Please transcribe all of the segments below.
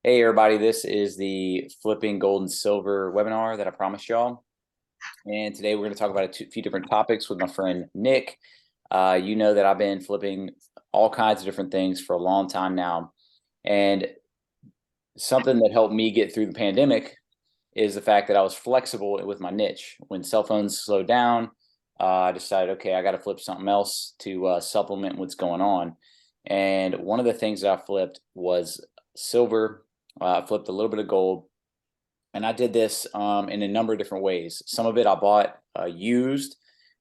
Hey everybody, this is the Flipping Gold and Silver webinar that I promised y'all. And today we're going to talk about few different topics with my friend Nick. You know that I've been flipping all kinds of different things for a long time now. And something that helped me get through the pandemic is the fact that I was flexible with my niche. When cell phones slowed down, I decided, okay, I got to flip something else to supplement what's going on. And one of the things that I flipped was silver. I flipped a little bit of gold, and I did this in a number of different ways. Some of it I bought used,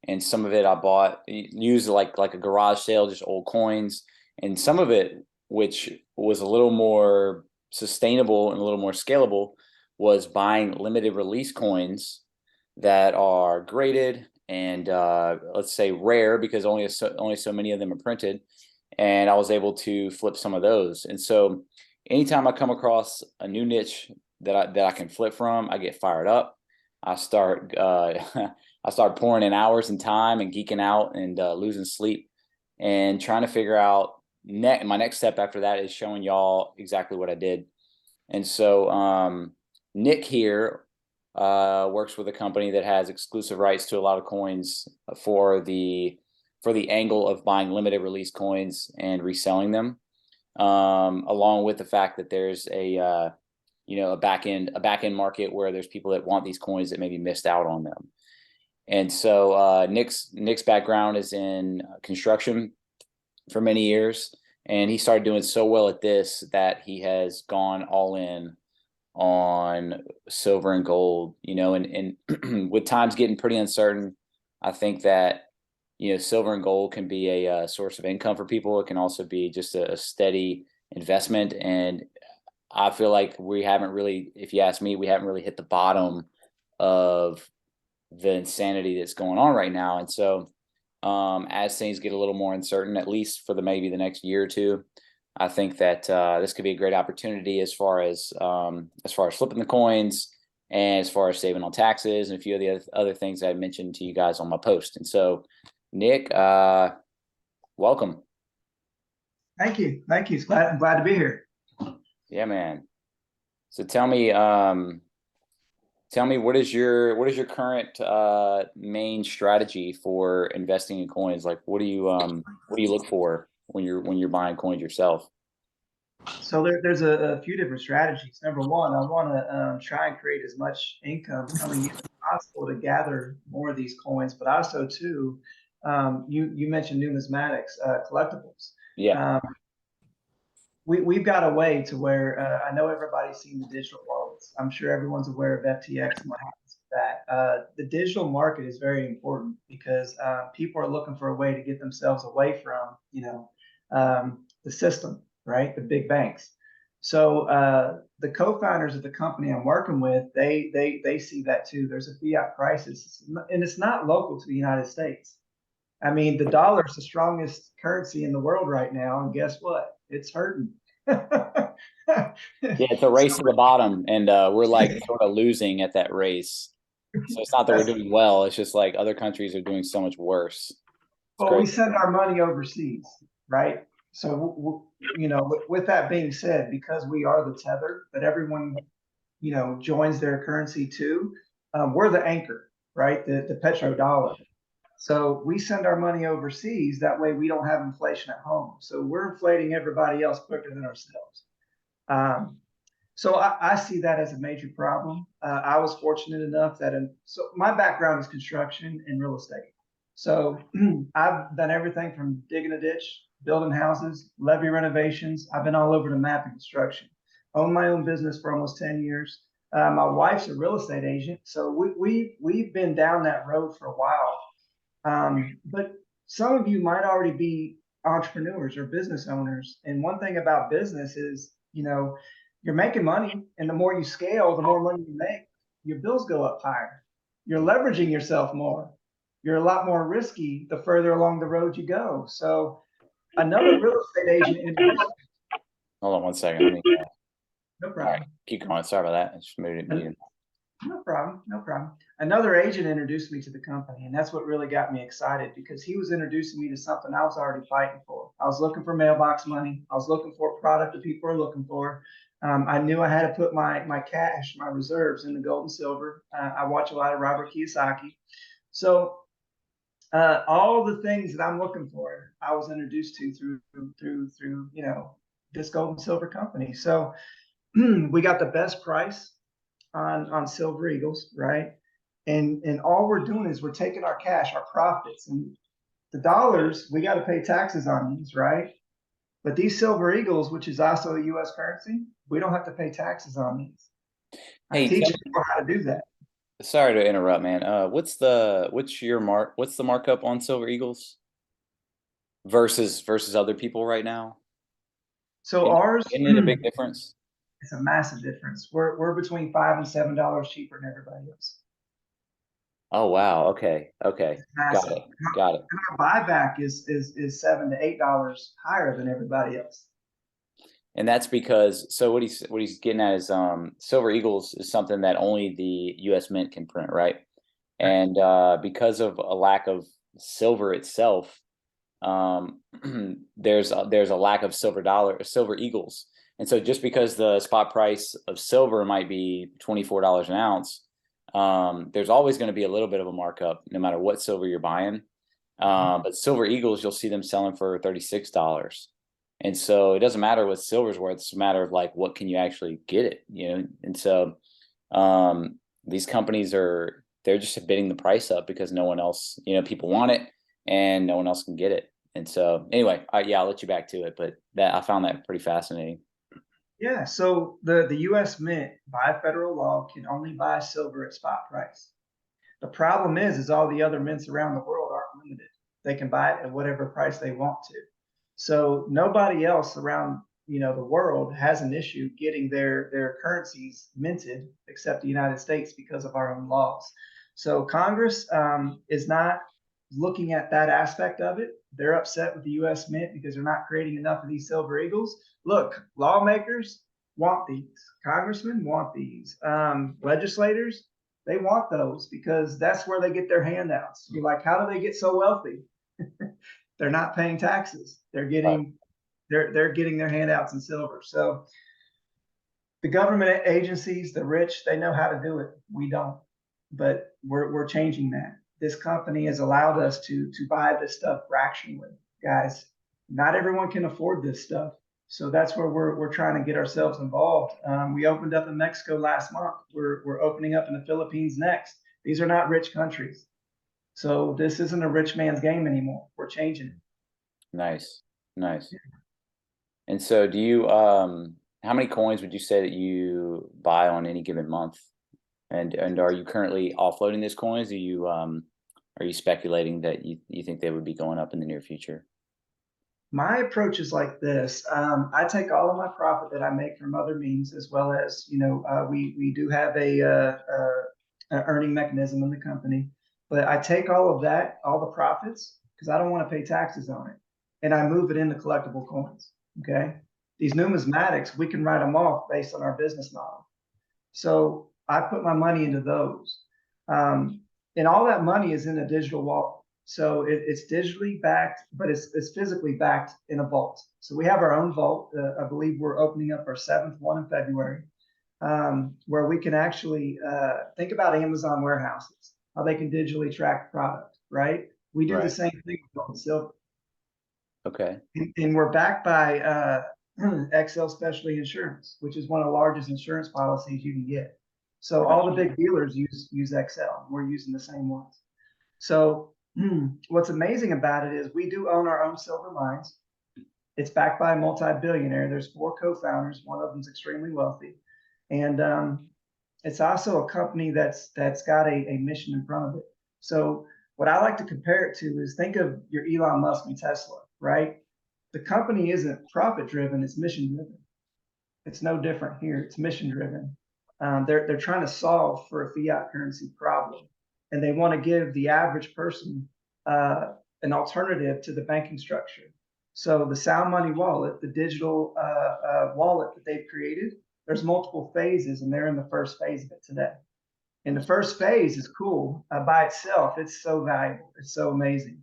and some of it I bought used like a garage sale, just old coins, and some of it, which was a little more sustainable and a little more scalable, was buying limited release coins that are graded and let's say rare because only so many of them are printed, and I was able to flip some of those. And so anytime I come across a new niche that I can flip from, I get fired up. I start I start pouring in hours and time and geeking out and losing sleep and trying to figure out my next step after that is showing y'all exactly what I did. And so Nick here works with a company that has exclusive rights to a lot of coins for the angle of buying limited release coins and reselling them. Along with the fact that there's a back end market where there's people that want these coins that maybe missed out on them. And so Nick's background is in construction for many years, and he started doing so well at this that he has gone all in on silver and gold. And with times getting pretty uncertain, I think that silver and gold can be a source of income for people. It can also be just a steady investment. And I feel like we haven't really, if you ask me, we haven't really hit the bottom of the insanity that's going on right now. And so as things get a little more uncertain, at least for maybe the next year or two, I think that this could be a great opportunity as far as flipping the coins and as far as saving on taxes and a few of the other things I mentioned to you guys on my post. And so Nick, welcome. Thank you. I'm glad to be here. Yeah, man. So tell me what is your current main strategy for investing in coins? Like, what do you look for when you're buying coins yourself? So there's a few different strategies. Number one, I want to try and create as much income coming in as possible to gather more of these coins, but also too, you mentioned numismatics, collectibles. Yeah. We've got a way to where I know everybody's seen the digital wallets. I'm sure everyone's aware of FTX and what happens with that. The digital market is very important because people are looking for a way to get themselves away from, the system, right? The big banks. So the co-founders of the company I'm working with, they see that too. There's a fiat crisis, and it's not local to the United States. I mean, the dollar is the strongest currency in the world right now, and guess what? It's hurting. Yeah, it's a race to the bottom, and we're like sort of losing at that race. So it's not that we're doing well; it's just like other countries are doing so much worse. It's Well, we great. send our money overseas, right? So, with that being said, because we are the tether that everyone, joins their currency to, we're the anchor, right? The petrodollar. So we send our money overseas. That way we don't have inflation at home. So we're inflating everybody else quicker than ourselves. Um, so I see that as a major problem. I was fortunate enough so my background is construction and real estate. So I've done everything from digging a ditch, building houses, levee renovations. I've been all over the map in construction. Owned my own business for almost 10 years. My wife's a real estate agent. So we've been down that road for a while. But some of you might already be entrepreneurs or business owners. And one thing about business is, you're making money, and the more you scale, the more money you make, your bills go up higher. You're leveraging yourself more. You're a lot more risky the further along the road you go. So another real estate agent introduced me. Hold on one second. Let me. No All right, problem. keep going. Sorry about that. I just moved it muted. No problem. No problem. Another agent introduced me to the company, and that's what really got me excited because he was introducing me to something I was already fighting for. I was looking for mailbox money. I was looking for a product that people are looking for. I knew I had to put my cash, my reserves in the gold and silver. I watch a lot of Robert Kiyosaki. So all the things that I'm looking for, I was introduced to through this gold and silver company. So we got the best price on Silver Eagles, right? And all we're doing is we're taking our cash, our profits, and the dollars, we got to pay taxes on these, right? But these Silver Eagles, which is also a U.S. currency, we don't have to pay taxes on these. I Hey, teach people how to do that. sorry to interrupt, man. What's the markup on Silver Eagles versus other people right now? So ours, Isn't it a big difference? it's a massive difference. We're between $5 and $7 cheaper than everybody else. Oh wow. Okay. Okay. It's Got massive. it. Got it. And our buyback is $7 to $8 higher than everybody else. And that's because so what he's getting at is Silver Eagles is something that only the US Mint can print, right? And because of a lack of silver itself, there's a lack of silver eagles. And so just because the spot price of silver might be $24 an ounce, there's always going to be a little bit of a markup no matter what silver you're buying. But silver eagles, you'll see them selling for $36. And so it doesn't matter what silver's worth, it's a matter of like what can you actually get it, you know? And so these companies they're just bidding the price up because no one else, people want it and no one else can get it. And so anyway, yeah, I'll let you back to it, but I found that pretty fascinating. Yeah, so the U.S. Mint, by federal law, can only buy silver at spot price. The problem is all the other mints around the world aren't limited. They can buy it at whatever price they want to. So nobody else around the world has an issue getting their currencies minted except the United States because of our own laws. So Congress is not looking at that aspect of it. They're upset with the U.S. Mint because they're not creating enough of these silver eagles. Look, lawmakers want these. Congressmen want these. Legislators, they want those because that's where they get their handouts. You're like, how do they get so wealthy? They're not paying taxes. They're Right. getting their handouts in silver. So the government agencies, the rich, they know how to do it. We don't, but we're changing that. This company has allowed us to buy this stuff fractionally, guys. Not everyone can afford this stuff, so that's where we're trying to get ourselves involved. We opened up in Mexico last month. We're opening up in the Philippines next. These are not rich countries, so this isn't a rich man's game anymore. We're changing it. Nice. Nice. And so how many coins would you say that you buy on any given month? And are you currently offloading these coins? Are you speculating that you think they would be going up in the near future? My approach is like this. I take all of my profit that I make from other means, as well as we do have a earning mechanism in the company. But I take all of that, all the profits, because I don't want to pay taxes on it, and I move it into collectible coins. Okay, these numismatics, we can write them off based on our business model. So I put my money into those, and all that money is in a digital wallet. So it's digitally backed, but it's physically backed in a vault. So we have our own vault. I believe we're opening up our seventh one in February, where we can actually think about Amazon warehouses, how they can digitally track product, right? We do the Right. same thing with gold and silver. Okay. And we're backed by XL Specialty Insurance, which is one of the largest insurance policies you can get. So Right. all the big dealers use XL. We're using the same ones. So what's amazing about it is we do own our own silver mines. It's backed by a multi-billionaire. There's four co-founders. One of them's extremely wealthy, and it's also a company that's got a mission in front of it. So what I like to compare it to is think of your Elon Musk and Tesla, right? The company isn't profit driven; it's mission driven. It's no different here. It's mission driven. They're trying to solve for a fiat currency problem, and they want to give the average person an alternative to the banking structure. So the Sound Money wallet, the digital wallet that they've created, there's multiple phases, and they're in the first phase of it today. And the first phase is cool by itself. It's so valuable. It's so amazing.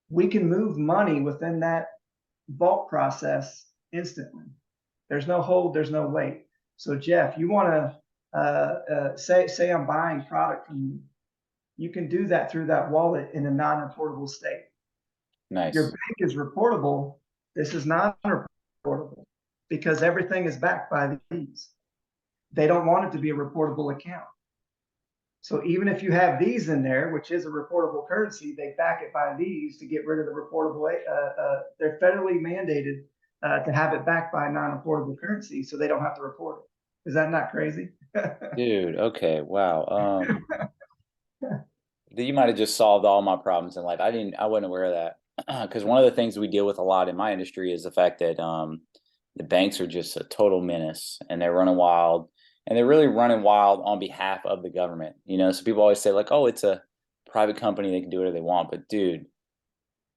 We can move money within that vault process instantly. There's no hold, there's no wait. So Jeff, you want to say I'm buying product from you. You can do that through that wallet in a non-reportable state. Your Nice. bank is reportable. This is non-reportable because everything is backed by these. They don't want it to be a reportable account. So even if you have these in there, which is a reportable currency, they back it by these to get rid of the reportable. They're federally mandated to have it backed by a non-reportable currency, so they don't have to report it. Is that not crazy? Dude, okay, wow. You might have just solved all my problems in life. I wasn't aware of that. Because one of the things we deal with a lot in my industry is the fact that the banks are just a total menace and they're running wild, and they're really running wild on behalf of the government. So people always say like, oh, it's a private company, they can do whatever they want. But dude,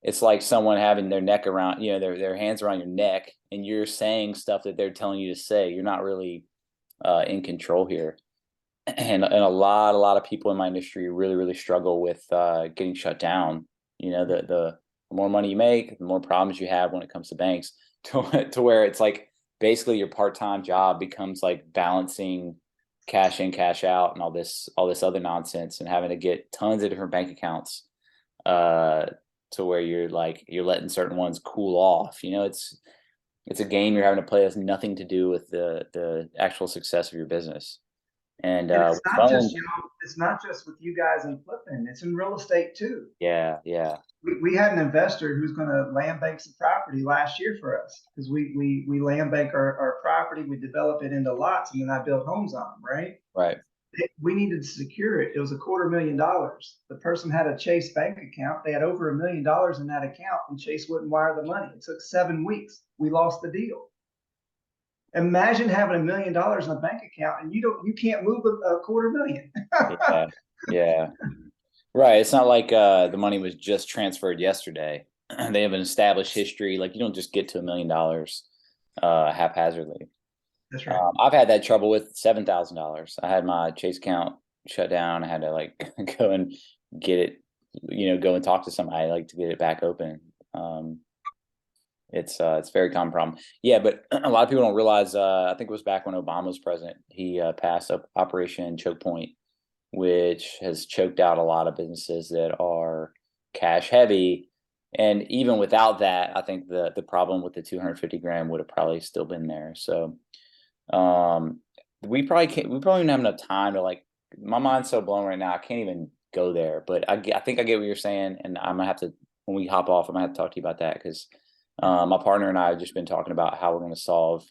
it's like someone having their neck around, their hands around your neck, and you're saying stuff that they're telling you to say. You're not really in control here. And a lot of people in my industry really really struggle with getting shut down. The more money you make, the more problems you have when it comes to banks, to where it's like basically your part-time job becomes like balancing cash in cash out and all this other nonsense, and having to get tons of different bank accounts uh to where you're letting certain ones cool off. It's a game you're having to play that has nothing to do with the actual success of your business. And And it's with not just, phones, it's not just with you guys in flipping, it's in real estate too. yeah, yeah, We had an investor who's going to land bank some property last year for us because we land bank our property, we develop it into lots, and then I build homes on them, right? right. We needed to secure it. It was $250,000. The person had a Chase bank account. They had over $1 million in that account, and Chase wouldn't wire the money. It took 7 weeks. We lost the deal. Imagine having $1 million in a bank account and you can't move a quarter million. Yeah, yeah, right. It's not like the money was just transferred yesterday. They have an established history. Like, you don't just get to $1 million haphazardly. That's right. I've had that trouble with $7,000. I had my Chase account shut down. I had to like go and get it, go and talk to somebody like to get it back open. It's a very common problem. Yeah, but a lot of people don't realize. I think it was back when Obama was president. He passed up Operation Choke Point, which has choked out a lot of businesses that are cash heavy. And even without that, I think the problem with the 250 grand would have probably still been there. So we probably can't. We probably don't have enough time to like. My mind's so blown right now. I can't even go there. But I think I get what you're saying, and I'm gonna have to, when we hop off, I'm gonna have to talk to you about that, because my partner and I have just been talking about how we're going to solve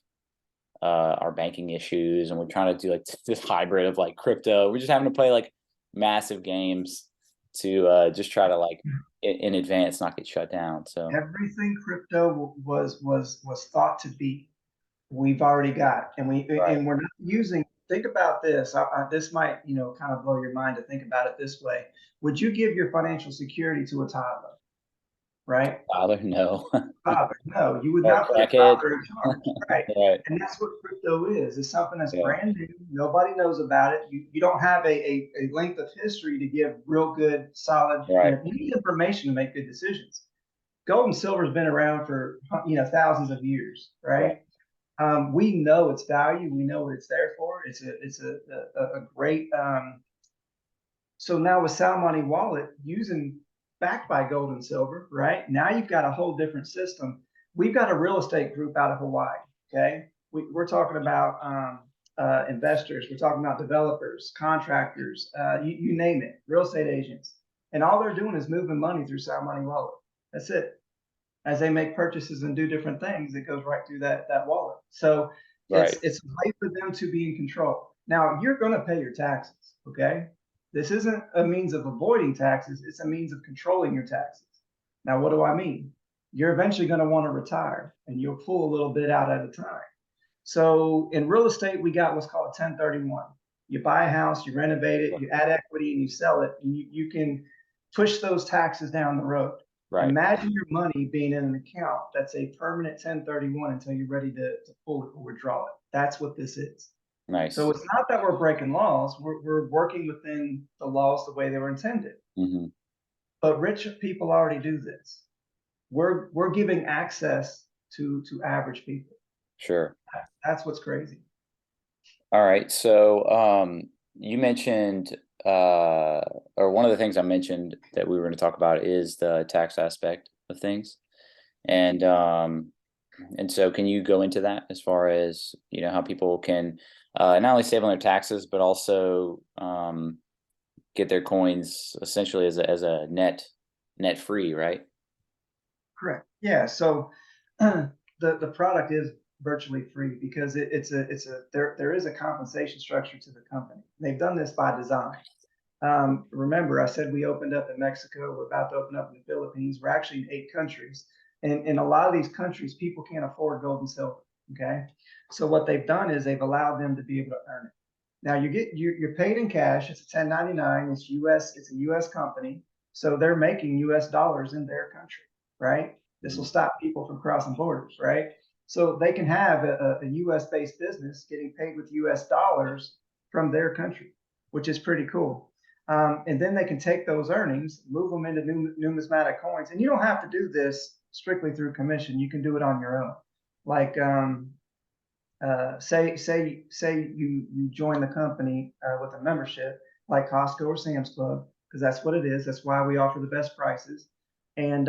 our banking issues, and we're trying to do like this hybrid of like crypto. We're just having to play like massive games to just try to like in advance not get shut down. So Everything crypto was thought to be, we've already got, and right, we're not using. Think about this. This might kind of blow your mind to think about it this way. Would you give your financial security to a toddler? Right? Tyler, no, Father. No, you would or not put a crackhead, father in charge, right? right, And that's what crypto is. It's something that's yeah, brand new. Nobody knows about it. You don't have a length of history to give real good, solid, right, you need information to make good decisions. Gold and silver has been around for thousands of years, right, right? We know its value. We know what it's there for. It's a great so now with Sound Money Wallet using backed by gold and silver, right? Now you've got a whole different system. We've got a real estate group out of Hawaii. Okay, we're talking about investors. We're talking about developers, contractors, you name it, real estate agents, and all they're doing is moving money through Sound Money Wallet. That's it. As they make purchases and do different things, it goes right through that wallet. So right, it's a way for them to be in control. Now you're going to pay your taxes. Okay, this isn't a means of avoiding taxes, it's a means of controlling your taxes. Now, what do I mean? You're eventually going to want to retire, and you'll pull a little bit out at a time. So in real estate, we got what's called a 1031. You buy a house, you renovate it, you add equity, and you sell it, and you can push those taxes down the road. right. Imagine your money being in an account that's a permanent 1031 until you're ready to pull it or withdraw it. That's what this is. So Nice. it's not that we're breaking laws, we're working within the laws the way they were intended. Hmm. But rich people already do this. We're giving access to average people. Sure. That's what's crazy. All right. So you mentioned or one of the things I mentioned that we were going to talk about is the tax aspect of things. And so can you go into that as far as, how people can not only save on their taxes, but also get their coins essentially as a net free, right? Correct. Yeah. So the product is virtually free because there is a compensation structure to the company. They've done this by design. Remember, I said we opened up in Mexico. We're about to open up in the Philippines. We're actually in 8 countries, and in a lot of these countries, people can't afford gold and silver. Okay, so what they've done is they've allowed them to be able to earn it. Now you're paid in cash. It's a 1099. It's U.S. It's a U.S. company, so they're making U.S. dollars in their country, right? This will Mhm. stop people from crossing borders, right? So they can have a U.S. based business getting paid with U.S. dollars from their country, which is pretty cool. And then they can take those earnings, move them into numismatic coins, and you don't have to do this strictly through commission. You can do it on your own. Like say you join the company with a membership like Costco or Sam's Club, because that's what it is. That's why we offer the best prices. And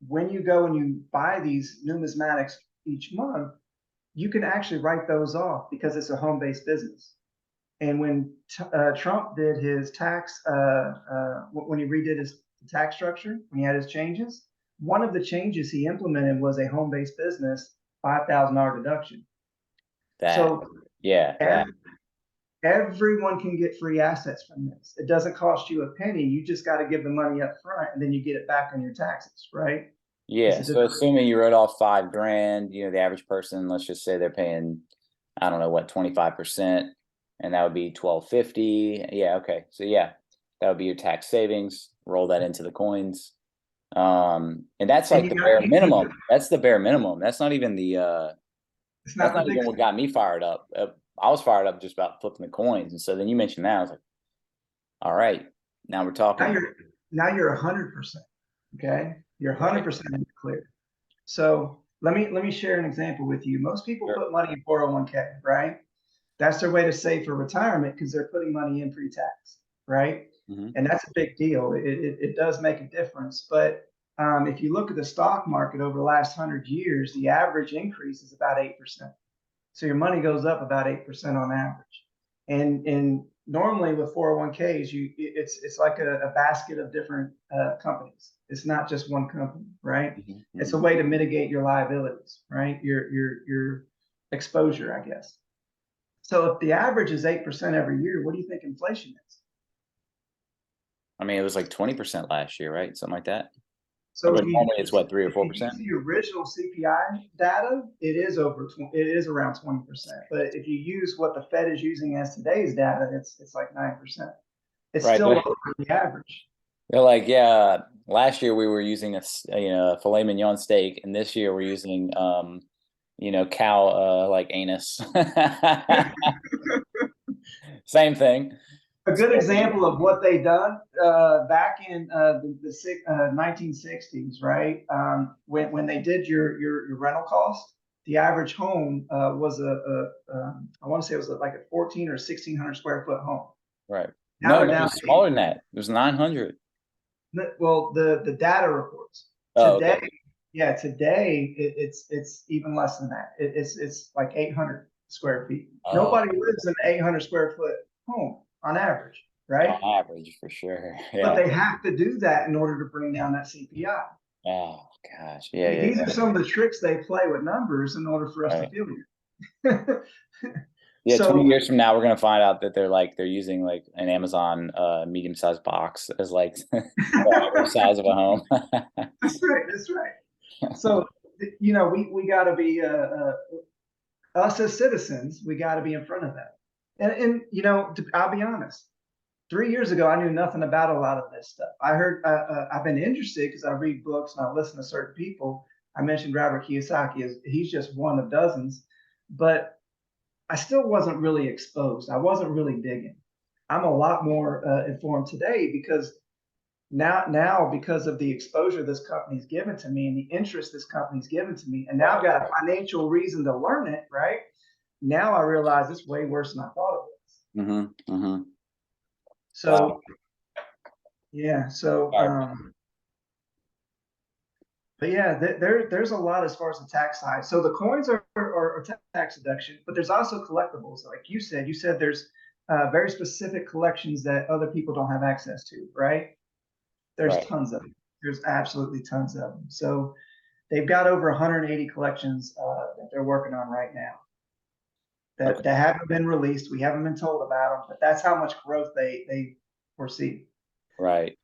when you go and you buy these numismatics each month, you can actually write those off because it's a home-based business. And when Trump did his tax, when he redid his tax structure, when he had his changes, one of the changes he implemented was a home-based business $5,000 deduction. That, So yeah, that, everyone can get free assets from this. It doesn't cost you a penny. You just got to give the money up front, and then you get it back on your taxes, right? It's yeah. a So deduction. assuming you wrote off 5 grand, the average person, let's just say they're paying, I don't know what, 25%, and that would be 1250. Yeah, okay. So yeah, that would be your tax savings. Roll that into the coins. And that's And like you the got bare minimum. That's the bare minimum. That's not even it's that's not the not big even what got me fired up. I was fired up just about flipping the coins. And so then you mentioned that, I was like, all right, now we're now talking. you're 100%. Okay, you're Right. 100% in the clear. So let me share an example with you. Most people Sure. put money in 401k, right? That's their way to save for retirement because they're putting money in pre-tax, right? Hmm. And that's a big deal. It does make a difference. But if you look at the stock market over the last 100 years, the average increase is about 8%. So your money goes up about 8% on average. And normally with 401ks, it's like a basket of different companies. It's not just one company, right? Hmm. It's Hmm. a way to mitigate your liabilities, right? Your exposure, I guess. So if the average is 8% every year, what do you think inflation is? I mean, it was like 20% last year, right? Something like that. So But normally it's what, 3 or if you use 4%? the original CPI data, it is around 20%. But if you use what the Fed is using as today's data, it's like 9%. It's Right. still over the average. They're like, yeah, last year we were using a filet mignon steak, and this year we're using cow like anus. Same thing. A good So, example of what they done back in the 1960s, right? When they did your rental cost, the average home was I want to say it was like a 14 or 1600 square foot home. right. Now No, they're no, it down was smaller than that. It was 900. well, the data reports Oh, today, okay. yeah, today it's even less than that. It's like 800 square feet. Oh, Nobody lives in an 800 square foot home on average, right? on average for sure. But Yeah. they have to do that in order to bring down that CPI. Oh gosh. Yeah, yeah, These yeah. are some of the tricks they play with numbers in order for us to Right. feel here. Yeah, 20 So years from now, we're gonna find out that they're using like an Amazon medium-sized box as like the average size of a home. that's right. That's right. So we got to be us as citizens. We got to be in front of that. And I'll be honest. 3 years ago, I knew nothing about a lot of this stuff. I've been interested because I read books and I listen to certain people. I mentioned Robert Kiyosaki as he's just one of dozens, but I still wasn't really exposed. I wasn't really digging. I'm a lot more informed today because now because of the exposure this company's given to me and the interest this company's given to me, and now I've got a financial reason to learn it, right? Now I realize it's way worse than I thought it was. Mm-hmm. Mm-hmm. Wow. So yeah, so All right. but yeah, there's a lot as far as the tax side. So the coins are tax deduction, but there's also collectibles. Like you said there's very specific collections that other people don't have access to, right? There's Right. tons of them. There's absolutely tons of them. So they've got over 180 collections that they're working on right now Okay. that haven't been released. We haven't been told about them, but that's how much growth they foresee. Right.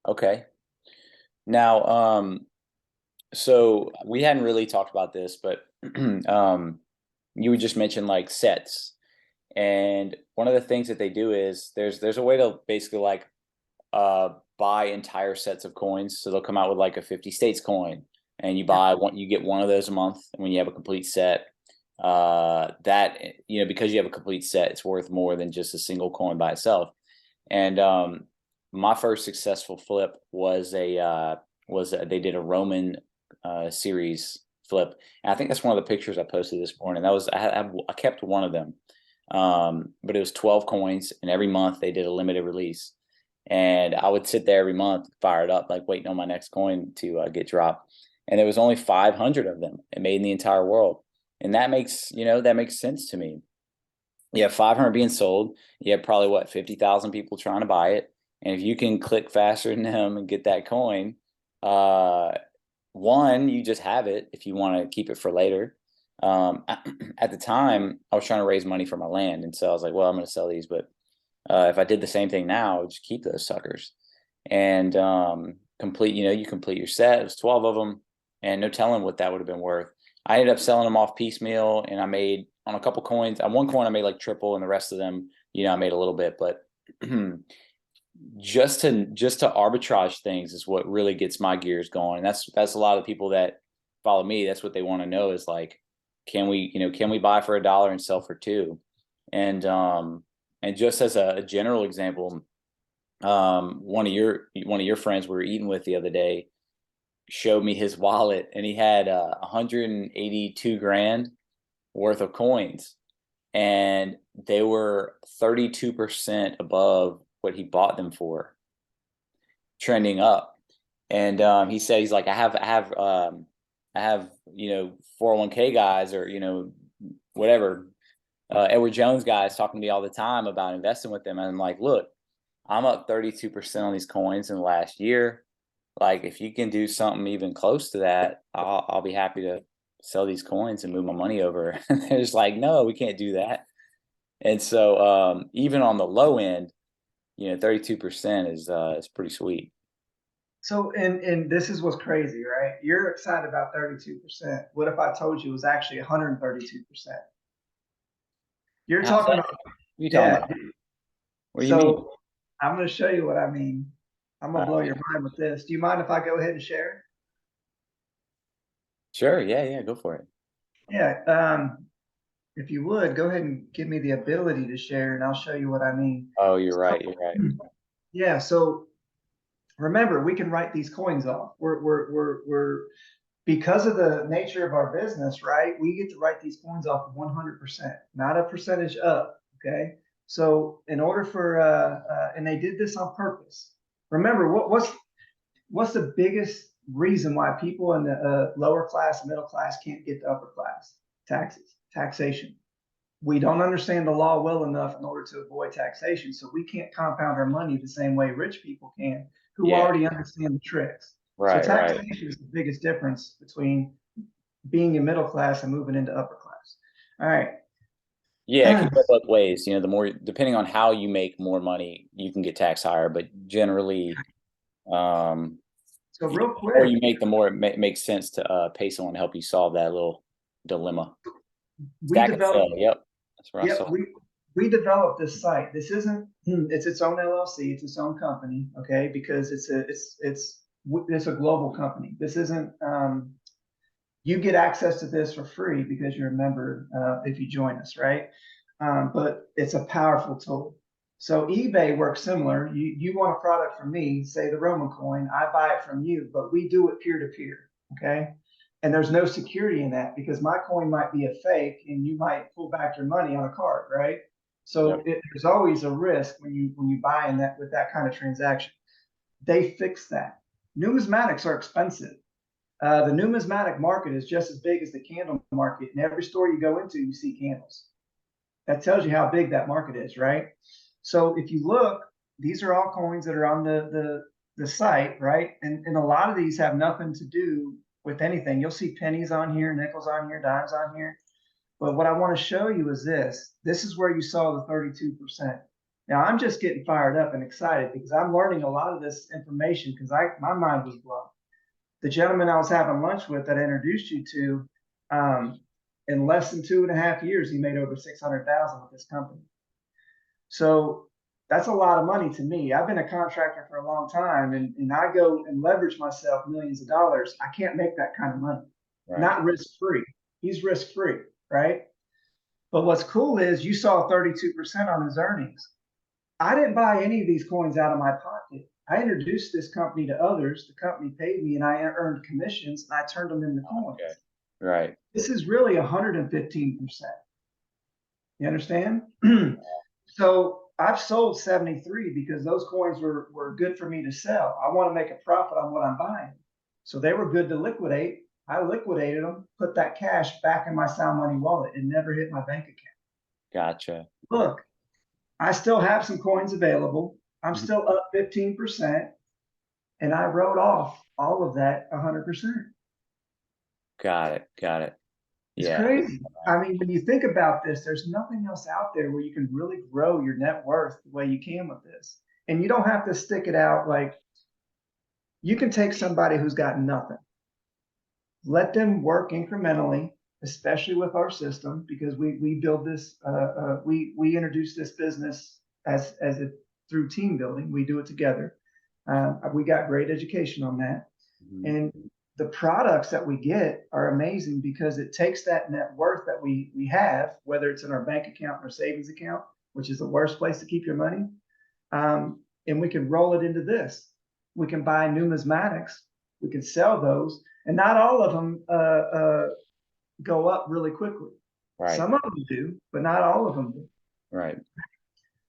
Okay. Now, so we hadn't really talked about this, but you would just mention like sets. And one of the things that they do is there's a way to basically like buy entire sets of coins. So they'll come out with like a 50 states coin, and you buy one, you get one of those a month. And when you have a complete set, that because you have a complete set, it's worth more than just a single coin by itself. And my first successful flip was they did a Roman series flip, and I think that's one of the pictures I posted this morning. That was I kept one of them, but it was 12 coins, and every month they did a limited release, and I would sit there every month, fire it up, like waiting on my next coin to get dropped, and there was only 500 of them it made in the entire world, and that makes sense to me. You have 500 being sold. You have probably what 50,000 people trying to buy it, and if you can click faster than them and get that coin, uh, one, you just have it if you want to keep it for later. At the time, I was trying to raise money for my land, and so I was like, well, I'm going to sell these, but if I did the same thing now, I would just keep those suckers and you complete your set. It was 12 of them, and no telling what that would have been worth. I ended up selling them off piecemeal, and I made on a couple coins. On one coin, I made like triple, and the rest of them, I made a little bit. But just to arbitrage things is what really gets my gears going. And that's a lot of people that follow me. That's what they want to know is like, can we buy for $1 and sell for $2? And just as a general example, one of your friends we were eating with the other day showed me his wallet, and he had 182 grand worth of coins, and they were 32% above what he bought them for, trending up. And he said he's like, I have 401k guys or whatever Edward Jones guys talking to me all the time about investing with them. And I'm like, look, I'm up 32% on these coins in the last year. Like, if you can do something even close to that, I'll be happy to sell these coins and move my money over. They're just like, no, we can't do that. And so even on the low end, 32% is pretty sweet. So and this is what's crazy, right? You're excited about 32%. What if I told you it was actually 132%? You're How's talking that? about, What are you talking yeah. about? What do you mean? So I'm going to show you what I mean. I'm going to blow Uh, your mind with this. Do you mind if I go ahead and share? sure. Yeah. Yeah. Go for it. Yeah. If you would, go ahead and give me the ability to share, and I'll show you what I mean. Oh, you're So, right. You're right. yeah. So remember, we can write these coins off. We're because of the nature of our business, right? We get to write these coins off of 100%, not a percentage up. Okay. So in order for and they did this on purpose. Remember, what's the biggest reason why people in the lower class, middle class can't get to upper class? Taxation. We don't understand the law well enough in order to avoid taxation, so we can't compound our money the same way rich people can, who Yeah. already understand the tricks. So Right. Right. taxation is the biggest difference between being in middle class and moving into upper class. All right. Yeah, it can go both ways. The more, depending on how you make more money, you can get taxed higher. But generally, um, So yeah, real the more quick, you make, the more it makes sense to pay someone to help you solve that little dilemma. we Stack and developed sell. Yep, that's where I Yep, saw. we developed this site. This isn't it's its own LLC, it's its own company, okay? Because it's a global company. This isn't you get access to this for free because you're a member if you join us, right? But it's a powerful tool. So eBay works similar. You want a product from me, say the Roman coin, I buy it from you, but we do it peer to peer. Okay. And there's no security in that because my coin might be a fake and you might pull back your money on a card, right? So Yep. there's always a risk when you buy in that with that kind of transaction. They fix that. Numismatics are expensive. The numismatic market is just as big as the candle market. In every store you go into, you see candles. That tells you how big that market is, right? So if you look, these are all coins that are on the site, right? And a lot of these have nothing to do with anything. You'll see pennies on here, nickels on here, dimes on here. But what I want to show you is this. This is where you saw the 32%. Now I'm just getting fired up and excited because I'm learning a lot of this information because my mind was blown. The gentleman I was having lunch with that I introduced you to, in less than 2.5 years, he made over 600,000 with this company. So that's a lot of money to me. I've been a contractor for a long time, and I go and leverage myself millions of dollars. I can't make that kind of money, Right. not risk free. He's risk free, right? But what's cool is you saw 32% on his earnings. I didn't buy any of these coins out of my pocket. I introduced this company to others. The company paid me, and I earned commissions, and I turned them into coins. Okay. Right. This is really 115%. You understand? So I've sold 73 because those coins were good for me to sell. I want to make a profit on what I'm buying. So they were good to liquidate. I liquidated them, put that cash back in my sound money wallet. It never hit my bank account. Gotcha. Look, I still have some coins available. I'm Mhm. still up 15%, and I wrote off all of that 100%. Got it. Got it. It's Yeah. crazy. I mean, when you think about this, there's nothing else out there where you can really grow your net worth the way you can with this. And you don't have to stick it out like you can take somebody who's got nothing, let them work incrementally, especially with our system, because we build this, we introduce this business as a through team building. We do it together. We got great education on that. Mhm. And the products that we get are amazing because it takes that net worth that we have, whether it's in our bank account or savings account, which is the worst place to keep your money, and we can roll it into this. We can buy numismatics, we can sell those, and not all of them go up really quickly. Right. Some of them do, but not all of them do. Right.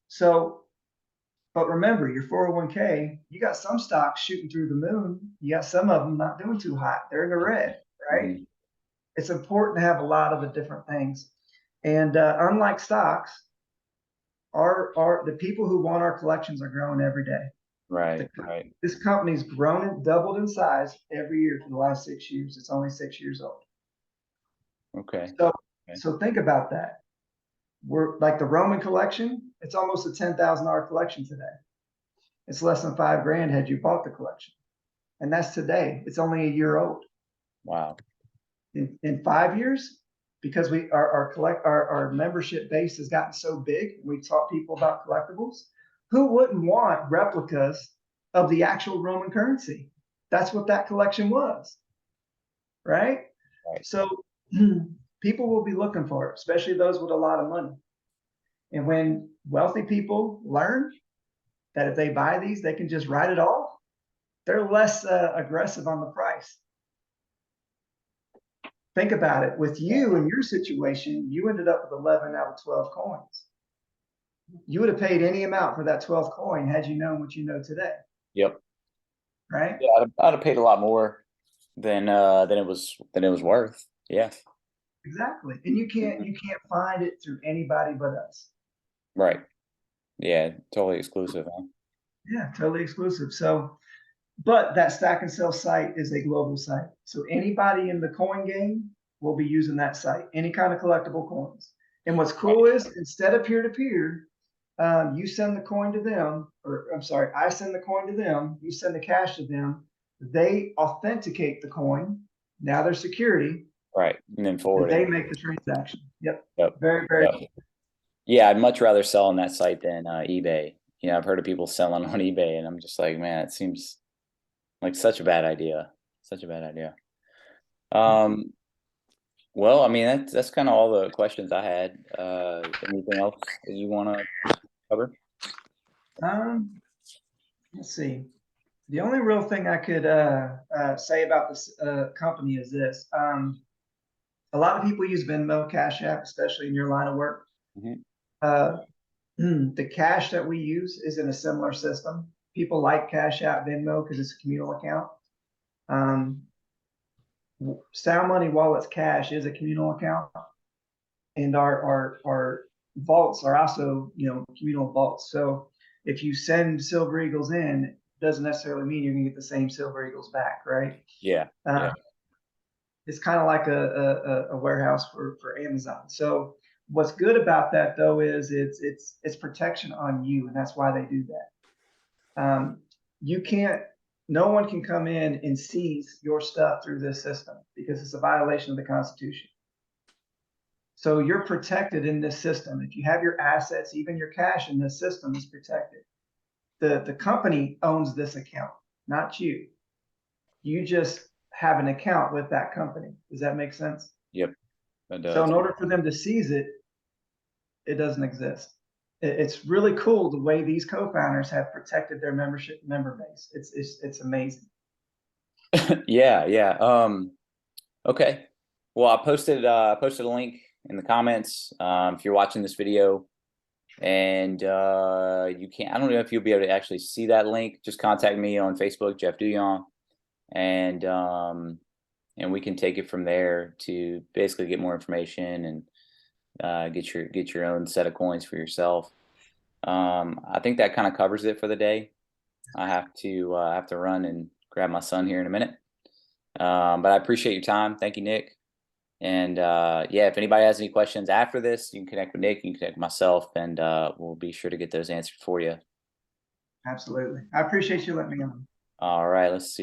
So, but remember, your 401k, you got some stocks shooting through the moon. You got some of them not doing too hot. They're in the red, right? Mhm. It's important to have a lot of the different things. And unlike stocks, the people who want our collections are growing every day. Right. Right. This company's grown and doubled in size every year for the last 6 years. It's only 6 years old. Okay. So, Okay. so think about that. We're like the Roman collection. It's almost a $10,000 collection today. It's less than $5,000 had you bought the collection, and that's today. It's only a year old. Wow. In 5 years, because our membership base has gotten so big, we taught people about collectibles. Who wouldn't want replicas of the actual Roman currency? That's what that collection was, right? Right. So people will be looking for it, especially those with a lot of money. And when wealthy people learn that if they buy these, they can just write it off, they're less aggressive on the price. Think about it. With you and your situation, you ended up with 11 out of 12 coins. You would have paid any amount for that 12th coin had you known what you know today, Yep. right? Yeah. I'd have paid a lot more than it was worth. Yeah. Exactly. And you can't find it through anybody but us. Right. Yeah. Totally exclusive. Huh? Yeah, totally exclusive. So, but that stack and sell site is a global site. So anybody in the coin game will be using that site, any kind of collectible coins. And what's cool is instead of peer to peer, you send the coin to them, or I'm sorry, I send the coin to them, you send the cash to them, they authenticate the coin. Now they're security, Right. And then and forward it. they make the transaction. Yep. Yep. Very, very Yep. cool. Yeah, I'd much rather sell on that site than eBay. You know, I've heard of people selling on eBay, and I'm just like, man, it seems like such a bad idea. Such a bad idea. Um, well, I mean, that's kind of all the questions I had. Anything else that you want to cover? Let's see. The only real thing I could say about this company is this. A lot of people use Venmo, Cash App, especially in your line of work. Mhm. Uh, the cash that we use is in a similar system. People like Cash App, Venmo because it's a communal account. Um, Sound Money Wallets Cash is a communal account, and our vaults are also communal vaults. So if you send Silver Eagles in, doesn't necessarily mean you're gonna get the same Silver Eagles back, right? Yeah. Uh, Yeah. it's kind of like a warehouse for Amazon. So what's good about that though is it's protection on you, and that's why they do that. You can't, no one can come in and seize your stuff through this system because it's a violation of the Constitution. So you're protected in this system. If you have your assets, even your cash in this system is protected. The company owns this account, not you. You just have an account with that company. Does that make sense? Yep. That So does. in order for them to seize it, it doesn't exist. It's really cool the way these co-founders have protected their member base. It's amazing. Yeah. Yeah. Okay. Well, I posted a link in the comments. If you're watching this video and you can't, I don't know if you'll be able to actually see that link. Just contact me on Facebook, Jeff Duyon, and we can take it from there to basically get more information and get your own set of coins for yourself. I think that kind of covers it for the day. I have to run and grab my son here in a minute. But I appreciate your time. Thank you, Nick. And yeah, if anybody has any questions after this, you can connect with Nick, you can connect with myself, and we'll be sure to get those answered for you. Absolutely. I appreciate you letting me on. All right, let's see.